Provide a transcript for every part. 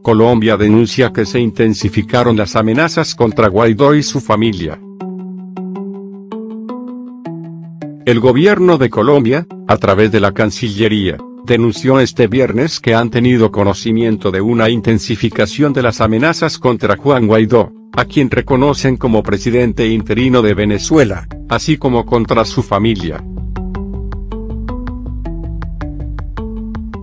Colombia denuncia que se intensificaron las amenazas contra Guaidó y su familia. El gobierno de Colombia, a través de la Cancillería, denunció este viernes que han tenido conocimiento de una intensificación de las amenazas contra Juan Guaidó, a quien reconocen como presidente interino de Venezuela, así como contra su familia.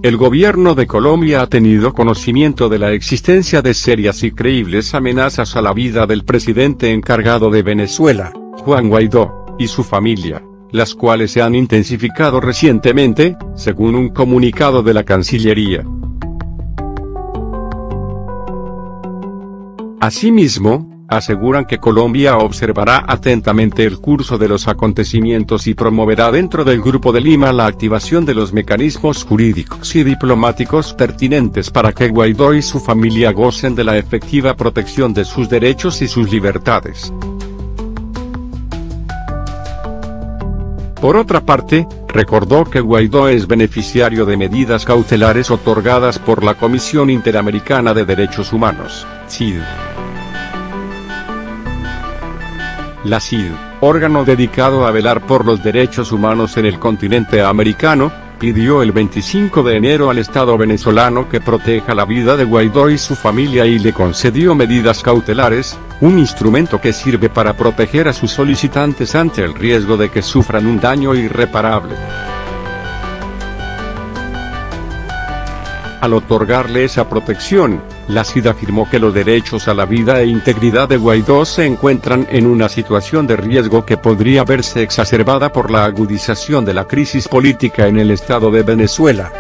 El gobierno de Colombia ha tenido conocimiento de la existencia de serias y creíbles amenazas a la vida del presidente encargado de Venezuela, Juan Guaidó, y su familia, las cuales se han intensificado recientemente, según un comunicado de la Cancillería. Asimismo, aseguran que Colombia observará atentamente el curso de los acontecimientos y promoverá dentro del Grupo de Lima la activación de los mecanismos jurídicos y diplomáticos pertinentes para que Guaidó y su familia gocen de la efectiva protección de sus derechos y sus libertades. Por otra parte, recordó que Guaidó es beneficiario de medidas cautelares otorgadas por la Comisión Interamericana de Derechos Humanos, CID. La CID, órgano dedicado a velar por los derechos humanos en el continente americano, pidió el 25 de enero al Estado venezolano que proteja la vida de Guaidó y su familia y le concedió medidas cautelares, un instrumento que sirve para proteger a sus solicitantes ante el riesgo de que sufran un daño irreparable. Al otorgarle esa protección, la CID afirmó que los derechos a la vida e integridad de Guaidó se encuentran en una situación de riesgo que podría verse exacerbada por la agudización de la crisis política en el estado de Venezuela.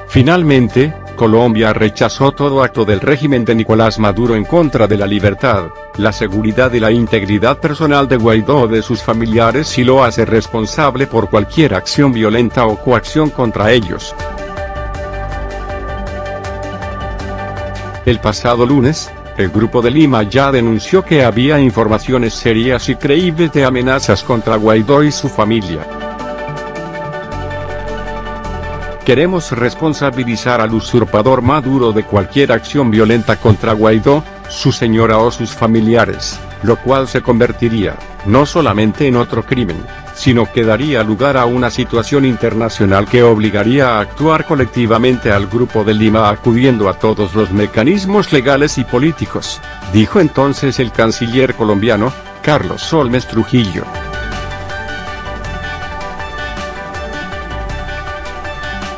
Finalmente, Colombia rechazó todo acto del régimen de Nicolás Maduro en contra de la libertad, la seguridad y la integridad personal de Guaidó o de sus familiares y lo hace responsable por cualquier acción violenta o coacción contra ellos. El pasado lunes, el Grupo de Lima ya denunció que había informaciones serias y creíbles de amenazas contra Guaidó y su familia. Queremos responsabilizar al usurpador Maduro de cualquier acción violenta contra Guaidó, su señora o sus familiares, lo cual se convertiría, no solamente en otro crimen, sino que daría lugar a una situación internacional que obligaría a actuar colectivamente al Grupo de Lima acudiendo a todos los mecanismos legales y políticos, dijo entonces el canciller colombiano, Carlos Holmes Trujillo.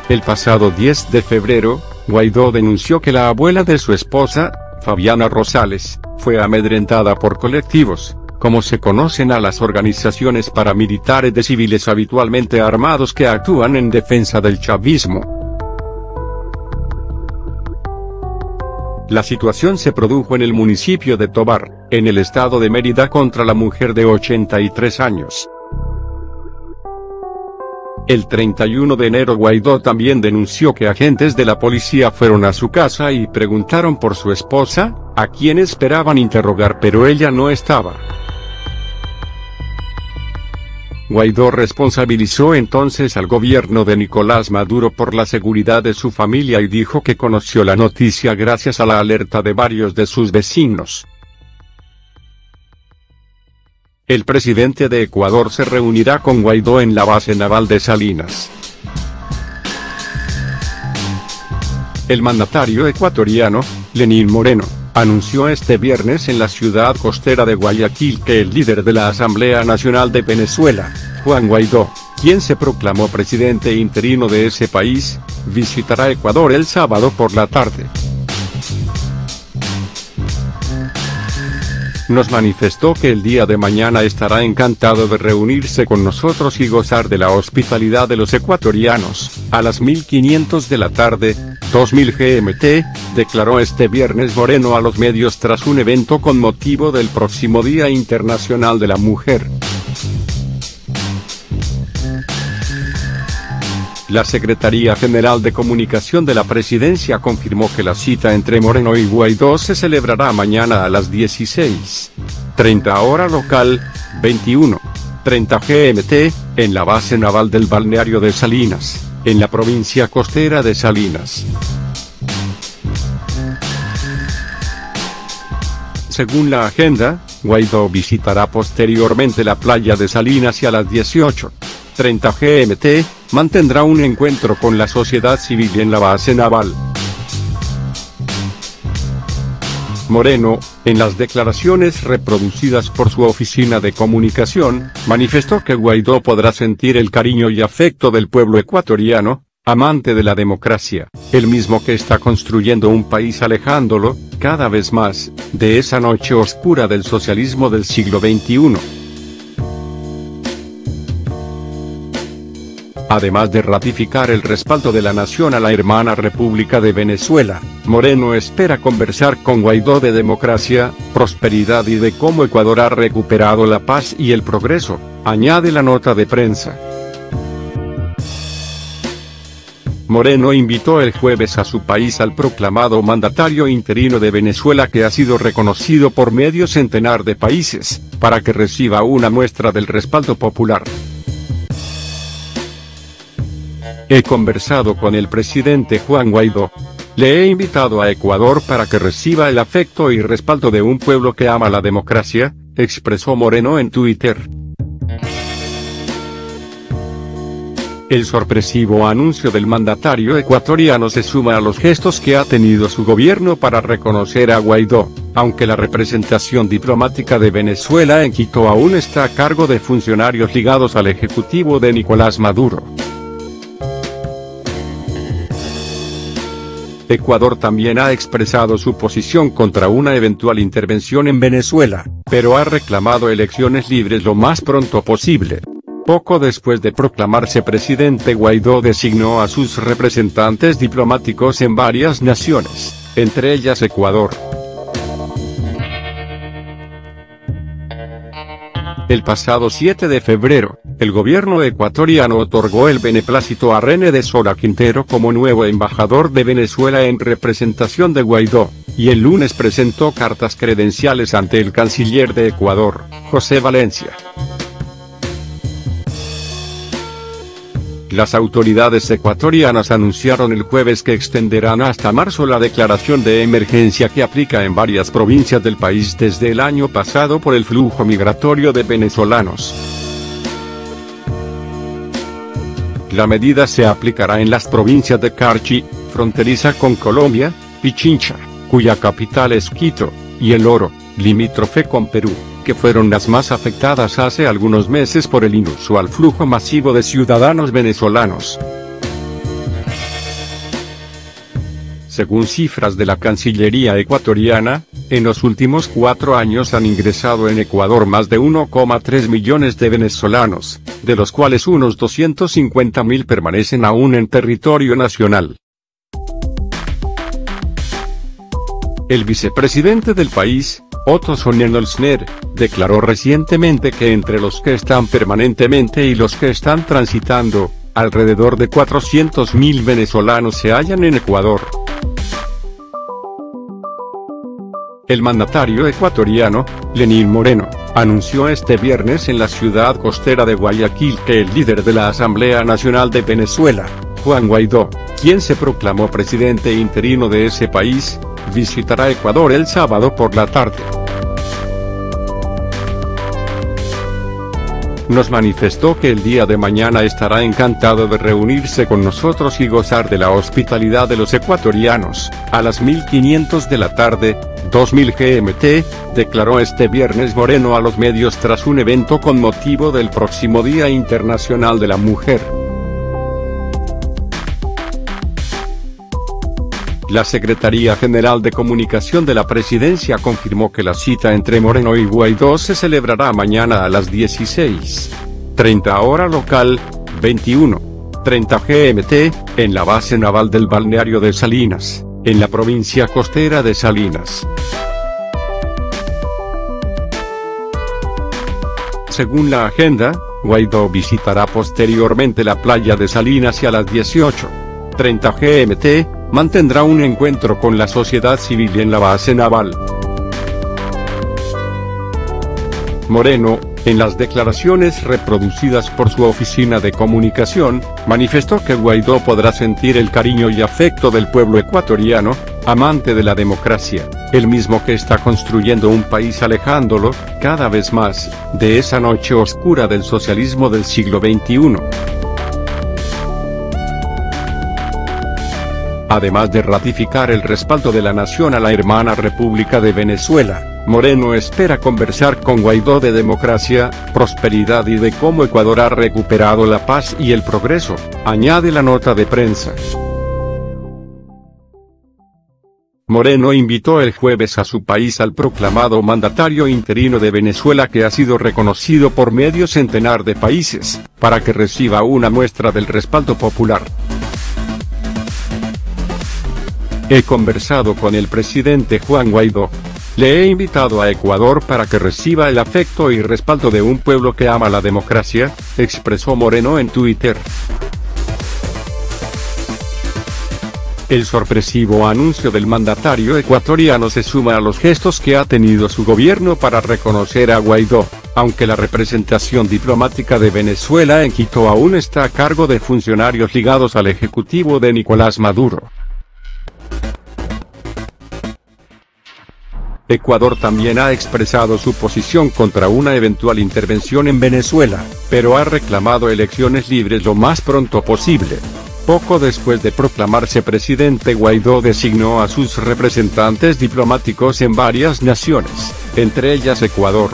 El pasado 10 de febrero, Guaidó denunció que la abuela de su esposa, Fabiana Rosales, fue amedrentada por colectivos, como se conocen a las organizaciones paramilitares de civiles habitualmente armados que actúan en defensa del chavismo. La situación se produjo en el municipio de Tovar, en el estado de Mérida contra la mujer de 83 años. El 31 de enero Guaidó también denunció que agentes de la policía fueron a su casa y preguntaron por su esposa, a quien esperaban interrogar pero ella no estaba. Guaidó responsabilizó entonces al gobierno de Nicolás Maduro por la seguridad de su familia y dijo que conoció la noticia gracias a la alerta de varios de sus vecinos. El presidente de Ecuador se reunirá con Guaidó en la base naval de Salinas. El mandatario ecuatoriano, Lenín Moreno, anunció este viernes en la ciudad costera de Guayaquil que el líder de la Asamblea Nacional de Venezuela, Juan Guaidó, quien se proclamó presidente interino de ese país, visitará Ecuador el sábado por la tarde. Nos manifestó que el día de mañana estará encantado de reunirse con nosotros y gozar de la hospitalidad de los ecuatorianos, a las 1500 de la tarde, 2000 GMT, declaró este viernes Moreno a los medios tras un evento con motivo del próximo Día Internacional de la Mujer. La Secretaría General de Comunicación de la Presidencia confirmó que la cita entre Moreno y Guaidó se celebrará mañana a las 16:30 hora local, 21:30 GMT, en la base naval del balneario de Salinas, en la provincia costera de Salinas. Según la agenda, Guaidó visitará posteriormente la playa de Salinas y a las 18:30 GMT, mantendrá un encuentro con la sociedad civil en la base naval. Moreno, en las declaraciones reproducidas por su oficina de comunicación, manifestó que Guaidó podrá sentir el cariño y afecto del pueblo ecuatoriano, amante de la democracia, el mismo que está construyendo un país alejándolo, cada vez más, de esa noche oscura del socialismo del siglo XXI. Además de ratificar el respaldo de la nación a la hermana República de Venezuela, Moreno espera conversar con Guaidó de democracia, prosperidad y de cómo Ecuador ha recuperado la paz y el progreso, añade la nota de prensa. Moreno invitó el jueves a su país al proclamado mandatario interino de Venezuela, que ha sido reconocido por medio centenar de países, para que reciba una muestra del respaldo popular. He conversado con el presidente Juan Guaidó. Le he invitado a Ecuador para que reciba el afecto y respaldo de un pueblo que ama la democracia, expresó Moreno en Twitter. El sorpresivo anuncio del mandatario ecuatoriano se suma a los gestos que ha tenido su gobierno para reconocer a Guaidó, aunque la representación diplomática de Venezuela en Quito aún está a cargo de funcionarios ligados al ejecutivo de Nicolás Maduro. Ecuador también ha expresado su posición contra una eventual intervención en Venezuela, pero ha reclamado elecciones libres lo más pronto posible. Poco después de proclamarse presidente, Guaidó designó a sus representantes diplomáticos en varias naciones, entre ellas Ecuador. El pasado 7 de febrero, el gobierno ecuatoriano otorgó el beneplácito a René de Sola Quintero como nuevo embajador de Venezuela en representación de Guaidó, y el lunes presentó cartas credenciales ante el canciller de Ecuador, José Valencia. Las autoridades ecuatorianas anunciaron el jueves que extenderán hasta marzo la declaración de emergencia que aplica en varias provincias del país desde el año pasado por el flujo migratorio de venezolanos. La medida se aplicará en las provincias de Carchi, fronteriza con Colombia, Pichincha, cuya capital es Quito, y El Oro, limítrofe con Perú, que fueron las más afectadas hace algunos meses por el inusual flujo masivo de ciudadanos venezolanos. Según cifras de la Cancillería ecuatoriana, en los últimos 4 años han ingresado en Ecuador más de 1,3 millones de venezolanos, de los cuales unos 250.000 permanecen aún en territorio nacional. El vicepresidente del país, Otto Sonnenholzner, declaró recientemente que entre los que están permanentemente y los que están transitando, alrededor de 400.000 venezolanos se hallan en Ecuador. El mandatario ecuatoriano, Lenín Moreno, anunció este viernes en la ciudad costera de Guayaquil que el líder de la Asamblea Nacional de Venezuela, Juan Guaidó, quien se proclamó presidente interino de ese país, visitará Ecuador el sábado por la tarde. Nos manifestó que el día de mañana estará encantado de reunirse con nosotros y gozar de la hospitalidad de los ecuatorianos, a las 1500 de la tarde, 2000 GMT, declaró este viernes Moreno a los medios tras un evento con motivo del próximo Día Internacional de la Mujer. La Secretaría General de Comunicación de la Presidencia confirmó que la cita entre Moreno y Guaidó se celebrará mañana a las 16:30 hora local, 21:30 GMT, en la base naval del balneario de Salinas, en la provincia costera de Salinas. Según la agenda, Guaidó visitará posteriormente la playa de Salinas y a las 18:30 GMT, mantendrá un encuentro con la sociedad civil en la base naval. Moreno, en las declaraciones reproducidas por su oficina de comunicación, manifestó que Guaidó podrá sentir el cariño y afecto del pueblo ecuatoriano, amante de la democracia, el mismo que está construyendo un país alejándolo, cada vez más, de esa noche oscura del socialismo del siglo XXI. Además de ratificar el respaldo de la nación a la hermana República de Venezuela, Moreno espera conversar con Guaidó de democracia, prosperidad y de cómo Ecuador ha recuperado la paz y el progreso, añade la nota de prensa. Moreno invitó el jueves a su país al proclamado mandatario interino de Venezuela, que ha sido reconocido por medio centenar de países, para que reciba una muestra del respaldo popular. He conversado con el presidente Juan Guaidó. Le he invitado a Ecuador para que reciba el afecto y respaldo de un pueblo que ama la democracia, expresó Moreno en Twitter. El sorpresivo anuncio del mandatario ecuatoriano se suma a los gestos que ha tenido su gobierno para reconocer a Guaidó, aunque la representación diplomática de Venezuela en Quito aún está a cargo de funcionarios ligados al ejecutivo de Nicolás Maduro. Ecuador también ha expresado su posición contra una eventual intervención en Venezuela, pero ha reclamado elecciones libres lo más pronto posible. Poco después de proclamarse presidente, Guaidó designó a sus representantes diplomáticos en varias naciones, entre ellas Ecuador.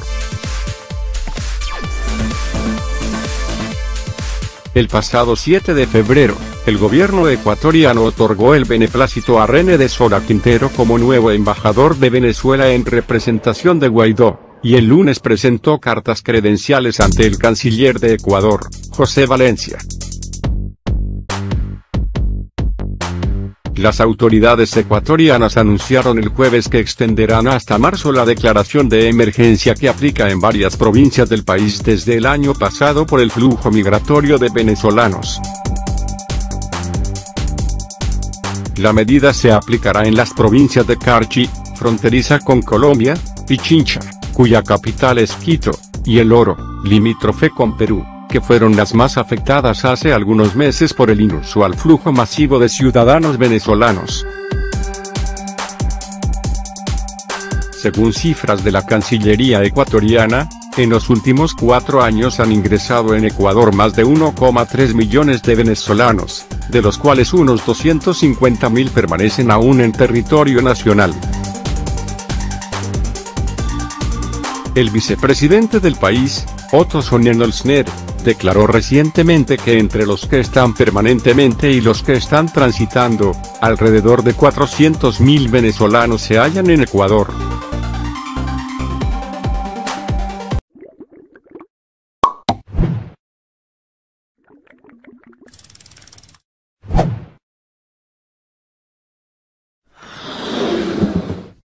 El pasado 7 de febrero, el gobierno ecuatoriano otorgó el beneplácito a René de Sola Quintero como nuevo embajador de Venezuela en representación de Guaidó, y el lunes presentó cartas credenciales ante el canciller de Ecuador, José Valencia. Las autoridades ecuatorianas anunciaron el jueves que extenderán hasta marzo la declaración de emergencia que aplica en varias provincias del país desde el año pasado por el flujo migratorio de venezolanos. La medida se aplicará en las provincias de Carchi, fronteriza con Colombia, Pichincha, cuya capital es Quito, y El Oro, limítrofe con Perú, que fueron las más afectadas hace algunos meses por el inusual flujo masivo de ciudadanos venezolanos. Según cifras de la Cancillería ecuatoriana, en los últimos 4 años han ingresado en Ecuador más de 1,3 millones de venezolanos, de los cuales unos 250.000 permanecen aún en territorio nacional. El vicepresidente del país, Otto Sonnenholzner, declaró recientemente que entre los que están permanentemente y los que están transitando, alrededor de 400.000 venezolanos se hallan en Ecuador.